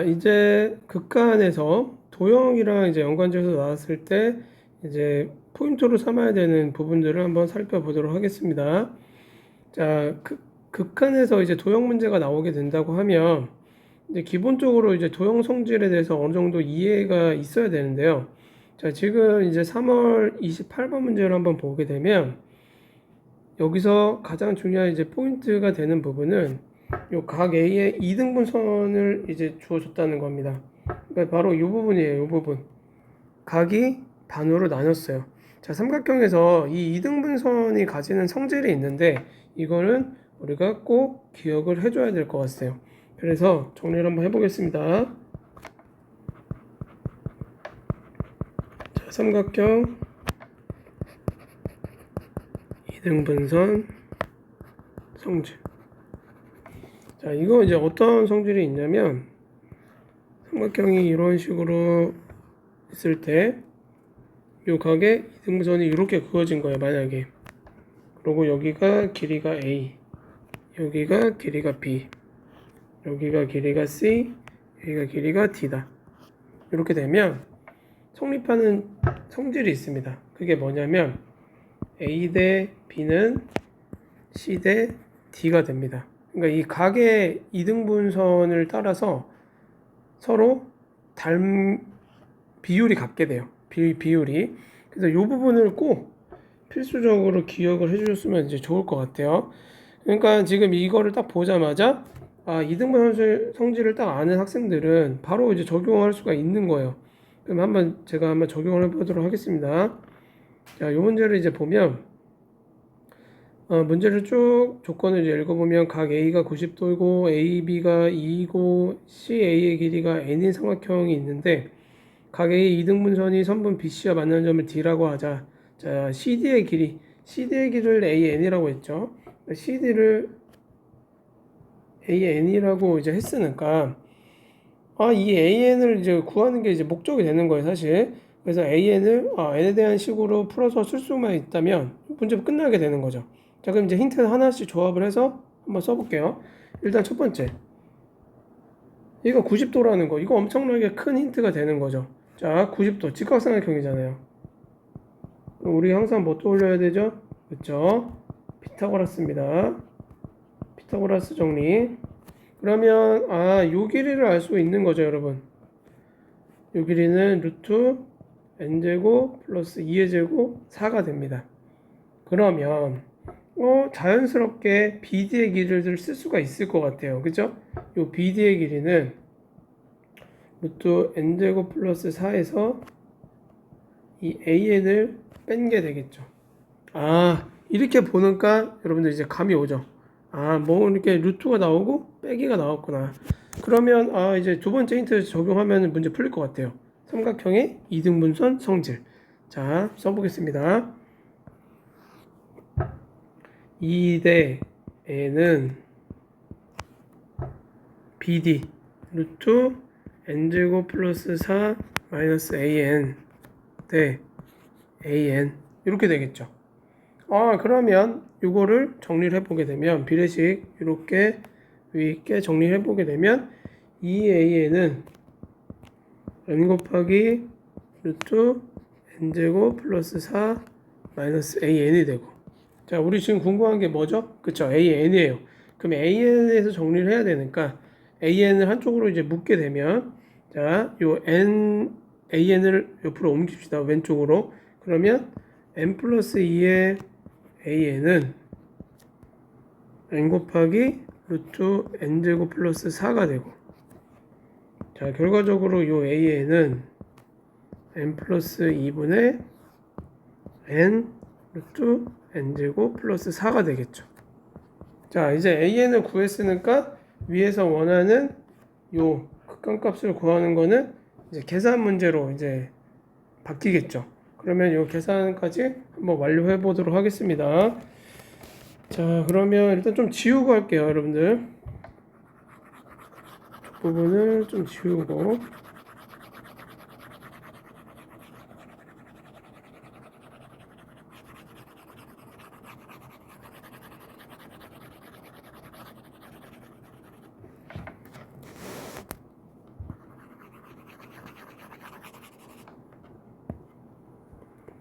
이제 극한에서 도형이랑 이제 연관지어서 나왔을 때 이제 포인트로 삼아야 되는 부분들을 한번 살펴보도록 하겠습니다. 자, 극한에서 이제 도형 문제가 나오게 된다고 하면 이제 기본적으로 이제 도형 성질에 대해서 어느 정도 이해가 있어야 되는데요. 자, 지금 이제 3월 28번 문제를 한번 보게 되면 여기서 가장 중요한 이제 포인트가 되는 부분은 요 각 A의 이등분선을 이제 주어줬다는 겁니다. 그러니까 바로 이 부분이에요. 이 부분. 각이 반으로 나눴어요. 자, 삼각형에서 이 이등분선이 가지는 성질이 있는데 이거는 우리가 꼭 기억을 해줘야 될 것 같아요. 그래서 정리를 한번 해보겠습니다. 자, 삼각형 이등분선 성질. 자, 이거 이제 어떤 성질이 있냐면 삼각형이 이런 식으로 있을 때 요 각의 이등분선이 이렇게 그어진 거예요. 만약에 그리고 여기가 길이가 A, 여기가 길이가 B, 여기가 길이가 C, 여기가 길이가 D다. 이렇게 되면 성립하는 성질이 있습니다. 그게 뭐냐면 A 대 B는 C 대 D가 됩니다. 그러니까 이 각의 이등분선을 따라서 서로 비율이 같게 돼요. 비율이. 그래서 이 부분을 꼭 필수적으로 기억을 해주셨으면 이제 좋을 것 같아요. 그러니까 지금 이거를 딱 보자마자 이등분 성질을 딱 아는 학생들은 바로 이제 적용할 수가 있는 거예요. 그럼 제가 한번 적용을 해보도록 하겠습니다. 자, 이 문제를 이제 보면 문제를 쭉 조건을 이제 읽어보면 각 A가 90도이고 AB가 2이고 CA의 길이가 N인 삼각형이 있는데 각 A의 이등분선이 선분 BC와 만나는 점을 D라고 하자. 자, CD의 길이를 AN이라고 했죠. CD를 AN이라고 이제 했으니까 이 AN을 이제 구하는 게 이제 목적이 되는 거예요, 사실. 그래서 AN을 N에 대한 식으로 풀어서 쓸 수만 있다면 문제가 끝나게 되는 거죠. 자, 그럼 이제 힌트 하나씩 조합을 해서 한번 써볼게요. 일단 첫 번째, 이거 90도라는 거, 이거 엄청나게 큰 힌트가 되는 거죠. 자, 90도 직각삼각형이잖아요. 우리 항상 뭐 떠올려야 되죠? 그렇죠? 피타고라스입니다. 피타고라스 정리. 그러면 요 길이를 알 수 있는 거죠, 여러분. 요 길이는 루트 n제곱 플러스 2의 제곱 4가 됩니다. 그러면 자연스럽게 BD의 길이를 쓸 수가 있을 것 같아요. 그죠? 요 BD의 길이는 루트 n제곱 플러스 4에서 이 AN을 뺀 게 되겠죠. 이렇게 보니까 여러분들 이제 감이 오죠. 뭐 이렇게 루트가 나오고 빼기가 나왔구나. 그러면 이제 두 번째 힌트 적용하면 문제 풀릴 것 같아요. 삼각형의 이등분선 성질. 자, 써보겠습니다. 2대 n은 bd 루트 n제곱 플러스 4 마이너스 an 대 an 이렇게 되겠죠. 그러면 이거를 정리를 해보게 되면 비례식 이렇게 위에 있게 정리를 해보게 되면 2a는 n 곱하기 루트 n제곱 플러스 4 마이너스 an이 되고, 자, 우리 지금 궁금한 게 뭐죠? 그쵸, an이에요. 그럼 an에서 정리를 해야 되니까 an을 한쪽으로 이제 묶게 되면, 자, 요 an을 옆으로 옮깁시다. 왼쪽으로. 그러면 n 플러스 2의 an은 n 곱하기 루트 n제곱 플러스 4가 되고, 자, 결과적으로 요 an은 n 플러스 2분의 n 루트 n제곱 플러스 4가 되겠죠. 자, 이제 an을 구했으니까 위에서 원하는 요 극한값을 구하는 거는 이제 계산 문제로 이제 바뀌겠죠. 그러면 요 계산까지 한번 완료해 보도록 하겠습니다. 자, 그러면 일단 좀 지우고 할게요, 여러분들. 부분을 좀 지우고.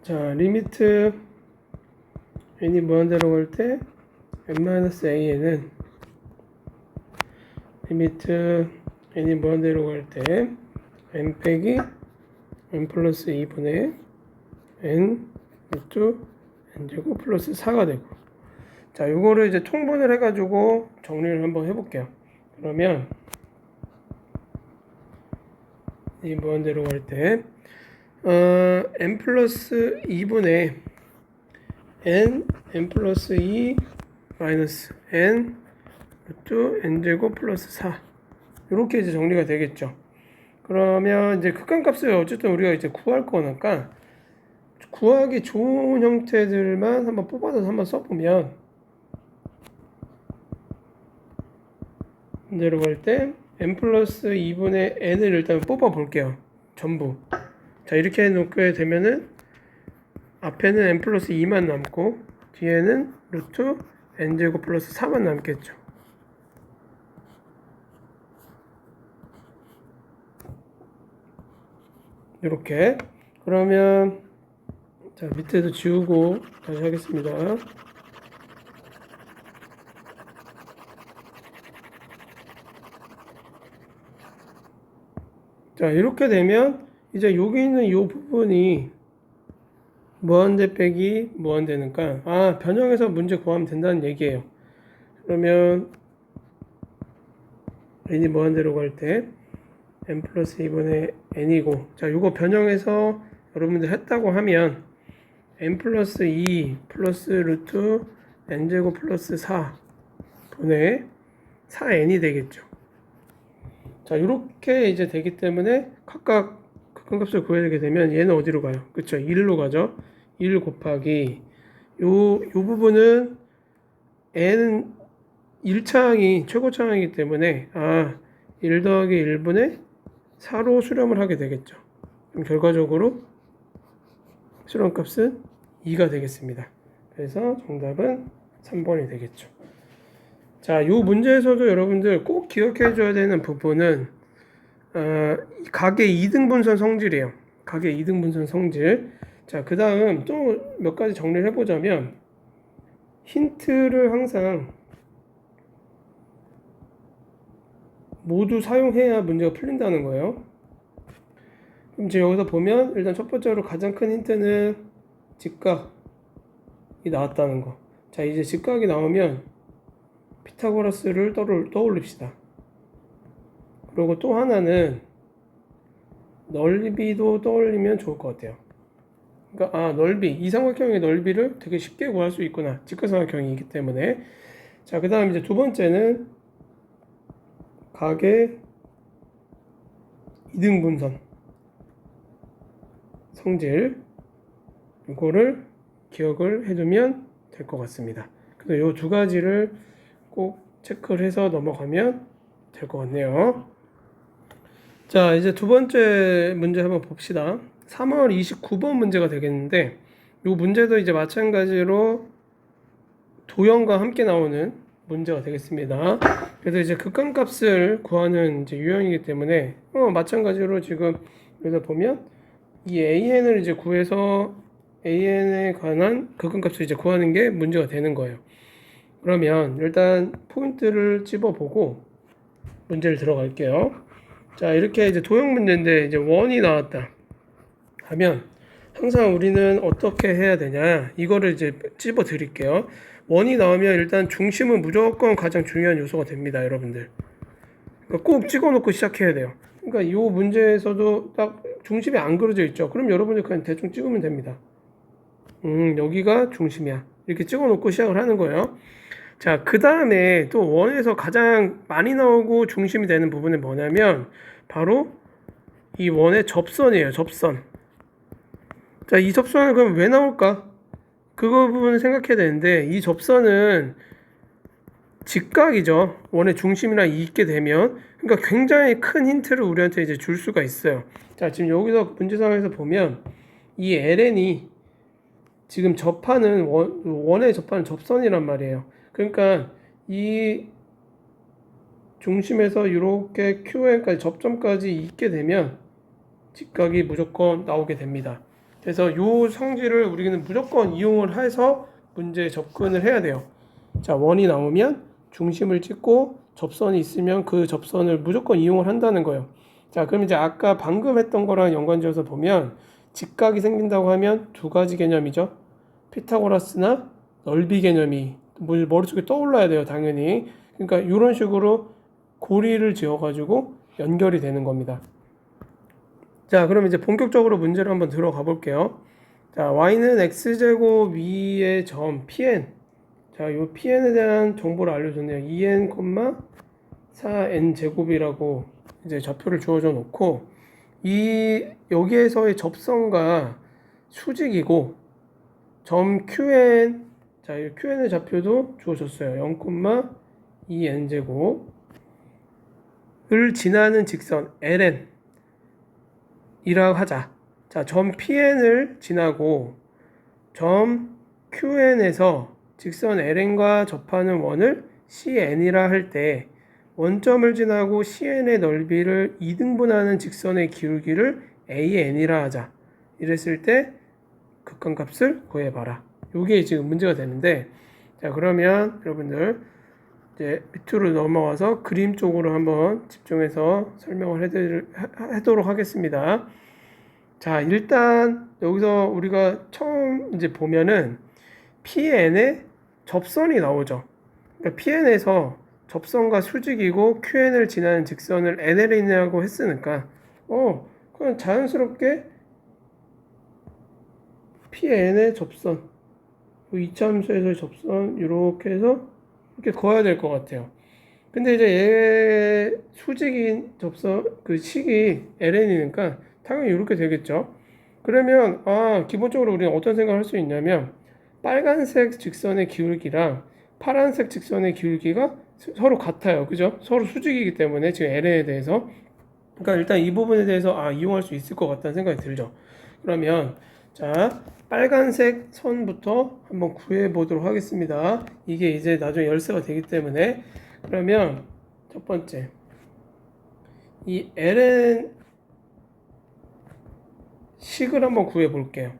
자, 리미트 n이 무한대로 갈 때 n-an은 리미트 n이 무한대로 갈 때 n 빼기 n 플러스 2분의 n 루트 n제곱 플러스 4가 되고, 자, 요거를 이제 통분을 해가지고 정리를 한번 해볼게요. 그러면 이 무한대로 갈 때 n 플러스 2분의 n 플러스 2 마이너스 n 루트 n제곱 플러스 4, 이렇게 이제 정리가 되겠죠. 그러면 이제 극한값을 어쨌든 우리가 이제 구할 거니까 구하기 좋은 형태들만 한번 뽑아서 한번 써보면, 문제로 갈 때 n 플러스 2분의 n을 일단 뽑아 볼게요. 전부. 자, 이렇게 해놓게 되면은 앞에는 n 플러스 2만 남고 뒤에는 루트 n제곱 플러스 4만 남겠죠. 이렇게. 그러면 자, 밑에도 지우고 다시 하겠습니다. 자, 이렇게 되면 이제 여기 있는 이 부분이 무한대 빼기 무한대니까 변형해서 문제 구하면 된다는 얘기예요. 그러면 n이 무한대로 갈 때 n 플러스 2분의 n이고, 자, 이거 변형해서 여러분들 했다고 하면 n 플러스 2 플러스 루트 n제곱 플러스 4 분의 4n이 되겠죠. 자, 이렇게 이제 되기 때문에 각각 극한값을 구해야 되면 얘는 어디로 가요? 그쵸? 1로 가죠. 1 곱하기 요 부분은 n 1차항이 최고차항이기 때문에 1 더하기 1분의 4로 수렴을 하게 되겠죠. 그럼 결과적으로 수렴값은 2가 되겠습니다. 그래서 정답은 3번이 되겠죠. 자, 요 문제에서도 여러분들 꼭 기억해 줘야 되는 부분은 각의 이등분선 성질이에요. 각의 이등분선 성질. 자, 그 다음 또 몇 가지 정리를 해보자면, 힌트를 항상 모두 사용해야 문제가 풀린다는 거예요. 그럼 이제 여기서 보면 일단 첫 번째로 가장 큰 힌트는 직각이 나왔다는 거. 자, 이제 직각이 나오면 피타고라스를 떠올립시다. 그리고 또 하나는 넓이도 떠올리면 좋을 것 같아요. 그러니까 넓이, 이 삼각형의 넓이를 되게 쉽게 구할 수 있구나. 직각삼각형이기 때문에. 자, 그 다음 이제 두 번째는 각의 이등분선 성질, 이거를 기억을 해두면 될 것 같습니다. 그래서 이 두 가지를 꼭 체크를 해서 넘어가면 될 것 같네요. 자, 이제 두 번째 문제 한번 봅시다. 3월 29번 문제가 되겠는데, 이 문제도 이제 마찬가지로 도형과 함께 나오는 문제가 되겠습니다. 그래서 이제 극한값을 구하는 이제 유형이기 때문에 마찬가지로 지금 여기서 보면 이 an을 이제 구해서 an에 관한 극한값을 이제 구하는 게 문제가 되는 거예요. 그러면 일단 포인트를 집어보고 문제를 들어갈게요. 자, 이렇게 이제 도형 문제인데 이제 원이 나왔다 하면 항상 우리는 어떻게 해야 되냐, 이거를 이제 집어 드릴게요. 원이 나오면 일단 중심은 무조건 가장 중요한 요소가 됩니다, 여러분들. 그러니까 꼭 찍어 놓고 시작해야 돼요. 그러니까 이 문제에서도 딱 중심이 안 그려져 있죠. 그럼 여러분들 그냥 대충 찍으면 됩니다. 여기가 중심이야, 이렇게 찍어 놓고 시작을 하는 거예요. 자, 그 다음에 또 원에서 가장 많이 나오고 중심이 되는 부분은 뭐냐면 바로 이 원의 접선이에요. 접선. 자, 이 접선은 그럼 왜 나올까? 그거 부분을 생각해야 되는데, 이 접선은 직각이죠. 원의 중심이랑 있게 되면. 그러니까 굉장히 큰 힌트를 우리한테 이제 줄 수가 있어요. 자, 지금 여기서 문제상에서 보면 이 LN이 지금 접하는 원에 접하는 접선이란 말이에요. 그러니까 이 중심에서 이렇게 QN까지 접점까지 있게 되면 직각이 무조건 나오게 됩니다. 그래서 요 성질을 우리는 무조건 이용을 해서 문제에 접근을 해야 돼요. 자, 원이 나오면 중심을 찍고 접선이 있으면 그 접선을 무조건 이용을 한다는 거예요. 자, 그럼 이제 아까 방금 했던 거랑 연관지어서 보면 직각이 생긴다고 하면 두 가지 개념이죠. 피타고라스나 넓이 개념이 머릿속에 떠올라야 돼요, 당연히. 그러니까 이런 식으로 고리를 지어가지고 연결이 되는 겁니다. 자, 그럼 이제 본격적으로 문제를 한번 들어가 볼게요. 자, y는 x제곱 위의 점 pn. 자, 이 pn에 대한 정보를 알려줬네요. 2n, 4n 제곱이라고 이제 좌표를 주어져 놓고 여기에서의 접선과 수직이고 점 qn, 자, 이 qn의 좌표도 주어졌어요. 0,2n 제곱을 지나는 직선 ln 이라고 하자. 자, 점 pn을 지나고 점 qn에서 직선 ln과 접하는 원을 cn이라 할 때 원점을 지나고 cn의 넓이를 2등분하는 직선의 기울기를 an이라 하자. 이랬을 때 극한값을 구해봐라. 이게 지금 문제가 되는데, 자, 그러면 여러분들 이제 밑으로 넘어와서 그림 쪽으로 한번 집중해서 설명을 하도록 하겠습니다. 자, 일단 여기서 우리가 처음 이제 보면은 PN에 접선이 나오죠. 그러니까 PN에서 접선과 수직이고 QN을 지나는 직선을 NL이라고 했으니까 그냥 자연스럽게 PN의 접선, 이차함수에서의 접선 이렇게 해서 이렇게 그어야 될 것 같아요. 근데 이제 얘 수직인 접선 그 식이 ln이니까 당연히 이렇게 되겠죠. 그러면 기본적으로 우리는 어떤 생각을 할 수 있냐면 빨간색 직선의 기울기랑 파란색 직선의 기울기가 서로 같아요. 그죠? 서로 수직이기 때문에 지금 ln에 대해서 그러니까 일단 이 부분에 대해서 이용할 수 있을 것 같다는 생각이 들죠. 그러면 자, 빨간색 선부터 한번 구해 보도록 하겠습니다. 이게 이제 나중에 열쇠가 되기 때문에. 그러면 첫 번째 이 ln 식을 한번 구해 볼게요.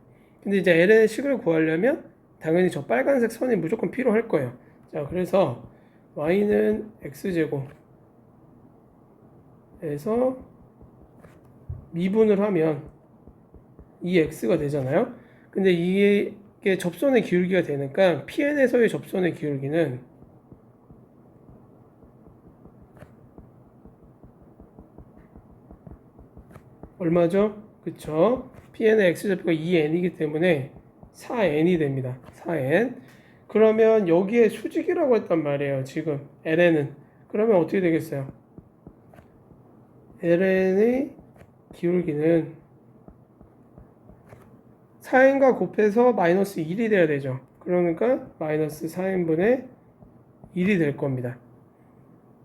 근데 이제 ln 식을 구하려면 당연히 저 빨간색 선이 무조건 필요할 거예요. 자, 그래서 y는 x제곱에서 미분을 하면 2x가 되잖아요. 근데 이게 접선의 기울기가 되니까 PN에서의 접선의 기울기는 얼마죠? 그쵸? PN의 x좌표가 2n이기 때문에 4n이 됩니다. 4n. 그러면 여기에 수직이라고 했단 말이에요. 지금 ln은. 그러면 어떻게 되겠어요? ln의 기울기는 4n과 곱해서 마이너스 1이 돼야 되죠. 그러니까 마이너스 4n분의 1이 될 겁니다.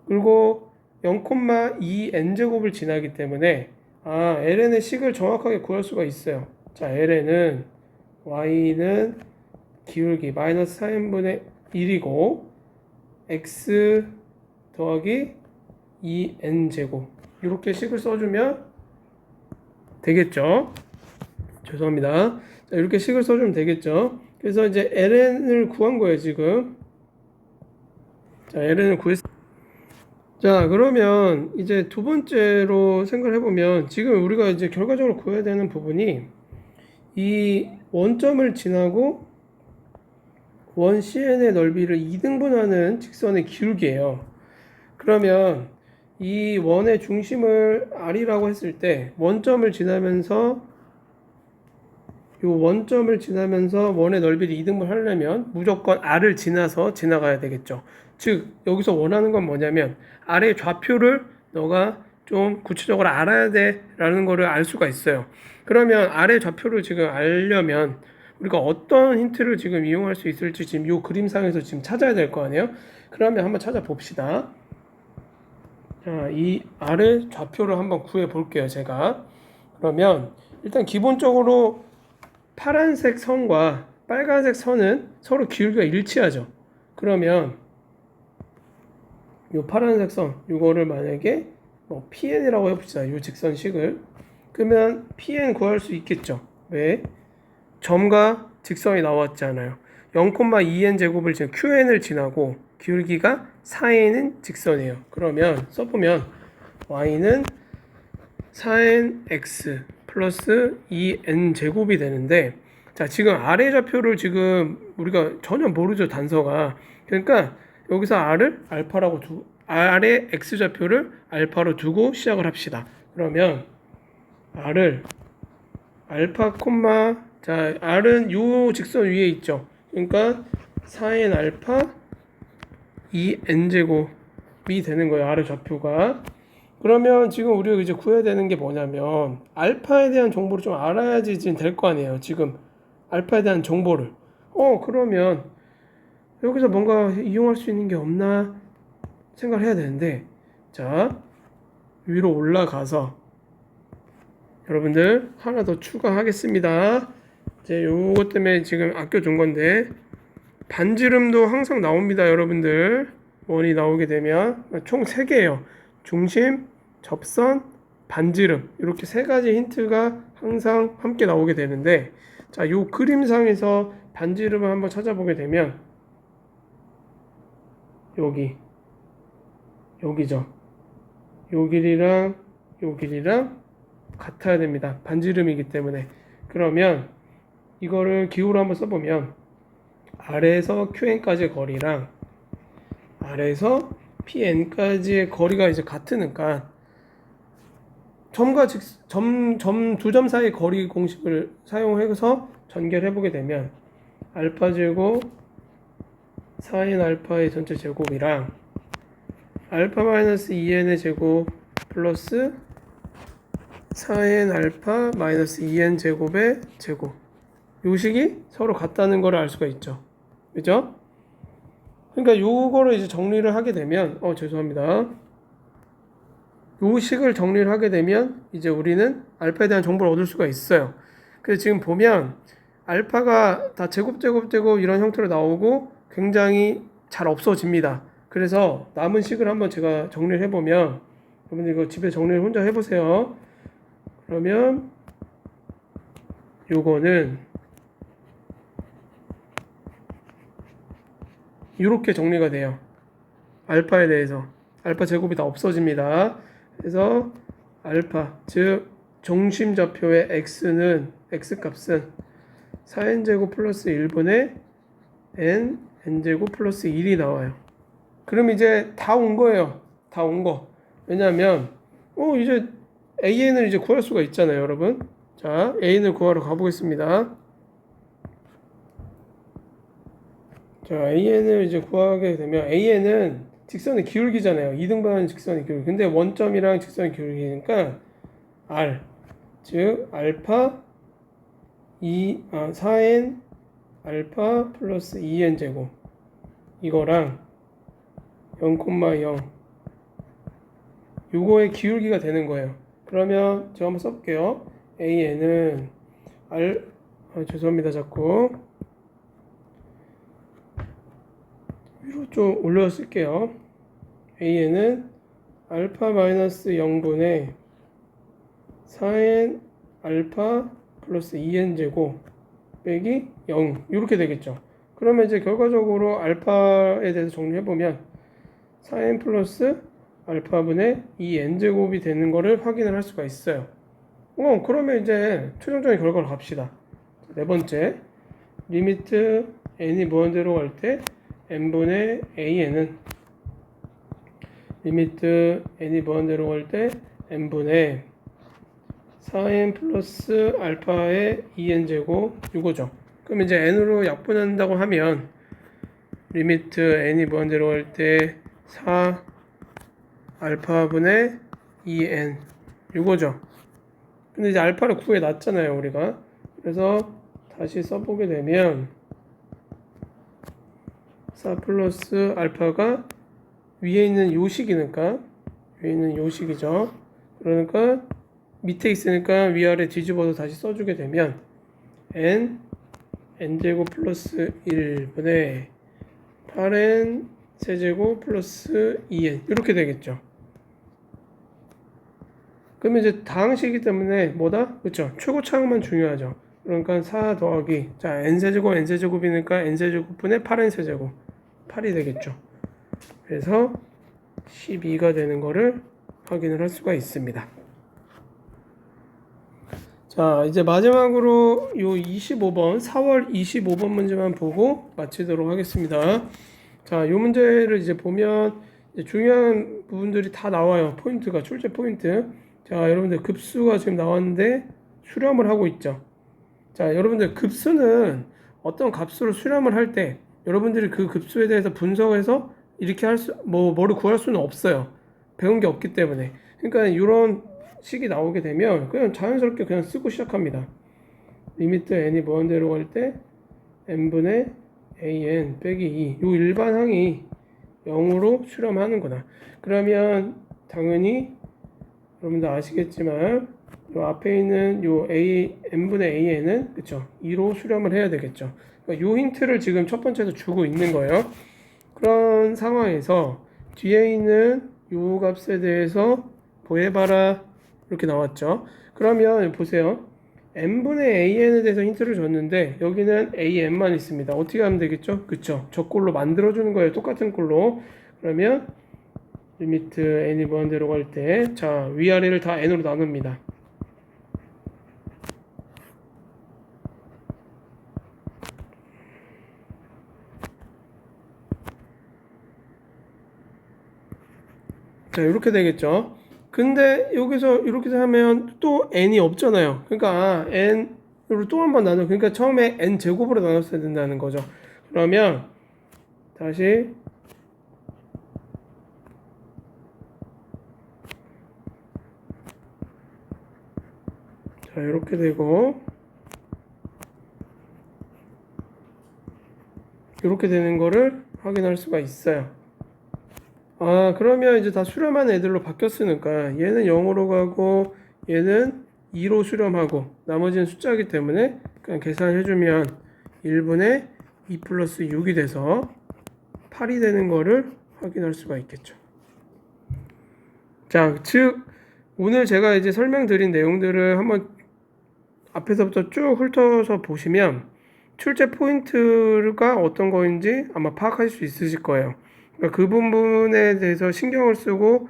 그리고 0,2n제곱을 지나기 때문에 ln의 식을 정확하게 구할 수가 있어요. 자, ln은 y는 기울기 마이너스 4n분의 1이고 x 더하기 2n제곱 이렇게 식을 써주면 되겠죠. 죄송합니다. 자, 이렇게 식을 써주면 되겠죠. 그래서 이제 ln을 구한 거예요, 지금. 자, ln을 구했습니다. 자, 그러면 이제 두 번째로 생각을 해보면 지금 우리가 이제 결과적으로 구해야 되는 부분이 이 원점을 지나고 원 CN의 넓이를 2등분하는 직선의 기울기예요. 그러면 이 원의 중심을 R이라고 했을 때 원점을 지나면서 원의 넓이를 2등분 하려면 무조건 R을 지나가야 되겠죠. 즉 여기서 원하는 건 뭐냐면 R의 좌표를 너가 좀 구체적으로 알아야 돼 라는 거를 알 수가 있어요. 그러면 R의 좌표를 지금 알려면 우리가 어떤 힌트를 지금 이용할 수 있을지 지금 이 그림상에서 지금 찾아야 될 거 아니에요. 그러면 한번 찾아봅시다. 자, 이 R의 좌표를 한번 구해 볼게요, 제가. 그러면 일단 기본적으로 파란색 선과 빨간색 선은 서로 기울기가 일치하죠. 그러면 이 파란색 선, 이거를 만약에 PN이라고 해봅시다. 이 직선식을. 그러면 PN 구할 수 있겠죠. 왜? 점과 직선이 나왔잖아요. 0,2n 제곱을 지금 qn을 지나고 기울기가 4n은 직선이에요. 그러면 써보면 y는 4nx 플러스 2n 제곱이 되는데, 자, 지금 아래 좌표를 지금 우리가 전혀 모르죠, 단서가. 그러니까 여기서 r을 알파라고 아래 x 좌표를 알파로 두고 시작을 합시다. 그러면 r을 알파 콤마, 자, r은 요 직선 위에 있죠. 그러니까 4n 알파 2n 제곱이 되는 거예요, 아래 좌표가. 그러면 지금 우리가 이제 구해야 되는 게 뭐냐면 알파에 대한 정보를 좀 알아야지 지금 될 거 아니에요. 지금 알파에 대한 정보를. 그러면 여기서 뭔가 이용할 수 있는 게 없나 생각을 해야 되는데, 자, 위로 올라가서 여러분들 하나 더 추가하겠습니다. 이제 요것 때문에 지금 아껴둔 건데, 반지름도 항상 나옵니다, 여러분들. 원이 나오게 되면 총 3개예요. 중심, 접선, 반지름, 이렇게 3가지 힌트가 항상 함께 나오게 되는데, 자, 요 그림상에서 반지름을 한번 찾아보게 되면 여기죠. 요 길이랑 요 길이랑 같아야 됩니다. 반지름이기 때문에. 그러면 이거를 기호로 한번 써보면 아래에서 QN까지의 거리랑 아래에서 PN까지의 거리가 이제 같으니까 두 점 사이 거리 공식을 사용해서 전개를 해보게 되면 알파 제곱 4n 알파의 전체 제곱이랑 알파 마이너스 2n의 제곱 플러스 4n 알파 마이너스 2n 제곱의 제곱, 요 식이 서로 같다는 걸 알 수가 있죠. 그죠? 그러니까 요거를 이제 정리를 하게 되면 죄송합니다. 요 식을 정리를 하게 되면 이제 우리는 알파에 대한 정보를 얻을 수가 있어요. 그래서 지금 보면 알파가 다 제곱 이런 형태로 나오고 굉장히 잘 없어집니다. 그래서 남은 식을 한번 제가 정리를 해보면, 여러분들 이거 집에 정리를 혼자 해보세요. 그러면 요거는 이렇게 정리가 돼요. 알파에 대해서 알파 제곱이 다 없어집니다. 그래서 알파, 즉 중심좌표의 x는 x값은 4n제곱 플러스 1분의 n제곱 플러스 1이 나와요. 그럼 이제 다 온 거예요. 다 온 거. 왜냐하면 이제 an을 이제 구할 수가 있잖아요, 여러분. 자, an을 구하러 가보겠습니다. 자, an을 이제 구하게 되면 an은 직선의 기울기잖아요. 2등분 직선의 기울기. 근데 원점이랑 직선의 기울기니까 r, 즉 알파 4n 알파 플러스 2n 제곱 이거랑 0,0 요거의 기울기가 되는 거예요. 그러면 제가 한번 써볼게요. an은 죄송합니다. 자꾸 위로 좀 올려서 쓸게요. an은 알파 마이너스 0분의 4n 알파 플러스 2n 제곱 빼기 0 이렇게 되겠죠. 그러면 이제 결과적으로 알파에 대해서 정리해보면 4n 플러스 알파분의 2n 제곱이 되는 거를 확인을 할 수가 있어요. 그러면 이제 최종적인 결과로 갑시다. 네 번째, 리미트 n이 무한대로 갈 때 n분의 an은 리미트 n이 무한대로 갈 때 n분의 4n 플러스 알파의 2n 제곱 이거죠. 그럼 이제 n으로 약분한다고 하면 리미트 n이 무한대로 갈 때 4 알파분의 2n 이거죠. 근데 이제 알파를 구해놨잖아요, 우리가. 그래서 다시 써보게 되면 4 플러스 알파가 위에 있는 요식이니까 위에 있는 요식이죠. 그러니까 밑에 있으니까 위아래 뒤집어서 다시 써주게 되면 n제곱 플러스 1분의 8n 세제곱 플러스 2n 이렇게 되겠죠. 그러면 이제 다항식이기 때문에 뭐다? 그렇죠. 최고차항만 중요하죠. 그러니까 4 더하기 자 n세제곱 n세제곱이니까 n세제곱분의 8n세제곱 8이 되겠죠. 그래서 12가 되는 거를 확인을 할 수가 있습니다. 자 이제 마지막으로 요 25번 4월 25번 문제만 보고 마치도록 하겠습니다. 자 요 문제를 이제 보면 이제 중요한 부분들이 다 나와요. 포인트가 출제 포인트. 자 여러분들 급수가 지금 나왔는데 수렴을 하고 있죠. 자 여러분들 급수는 어떤 값으로 수렴을 할 때 여러분들이 그 급수에 대해서 분석해서 이렇게 뭐를 구할 수는 없어요. 배운 게 없기 때문에. 그러니까 이런 식이 나오게 되면 그냥 자연스럽게 그냥 쓰고 시작합니다. 리미트 n이 무한대로 갈 때 n분의 an 빼기 2. 요 일반항이 0으로 수렴하는구나. 그러면 당연히 여러분들 아시겠지만 요 앞에 있는 요 n분의 an은 그쵸 2로 수렴을 해야 되겠죠. 그러니까 요 힌트를 지금 첫 번째도 주고 있는 거예요. 그런 상황에서 뒤에 있는 요 값에 대해서 구해봐라 이렇게 나왔죠. 그러면 보세요. n분의 an에 대해서 힌트를 줬는데 여기는 an만 있습니다. 어떻게 하면 되겠죠? 그쵸? 저 꼴로 만들어주는 거예요. 똑같은 꼴로. 그러면 리미트 n이 무한대로 갈 때 자 위아래를 다 n으로 나눕니다. 자 이렇게 되겠죠. 근데 여기서 이렇게 하면 또 n이 없잖아요. 그러니까 n으로 또 한 번 나눠. 그러니까 처음에 n 제곱으로 나눴어야 된다는 거죠. 그러면 다시 자 이렇게 되고 이렇게 되는 거를 확인할 수가 있어요. 아 그러면 이제 다 수렴한 애들로 바뀌었으니까 얘는 0으로 가고 얘는 2로 수렴하고 나머지는 숫자이기 때문에 그냥 계산해주면 1분의 2 플러스 6이 돼서 8이 되는 거를 확인할 수가 있겠죠. 자, 즉 오늘 제가 이제 설명드린 내용들을 한번 앞에서부터 쭉 훑어서 보시면 출제 포인트가 어떤 거인지 아마 파악할 수 있으실 거예요. 그러니까 그 부분에 대해서 신경을 쓰고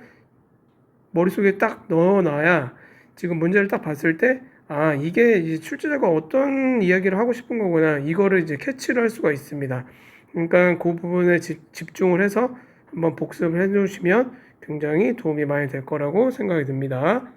머릿속에 딱 넣어놔야 지금 문제를 딱 봤을 때 아 이게 이제 출제자가 어떤 이야기를 하고 싶은 거구나 이거를 이제 캐치를 할 수가 있습니다. 그러니까 그 부분에 집중을 해서 한번 복습을 해주시면 굉장히 도움이 많이 될 거라고 생각이 듭니다.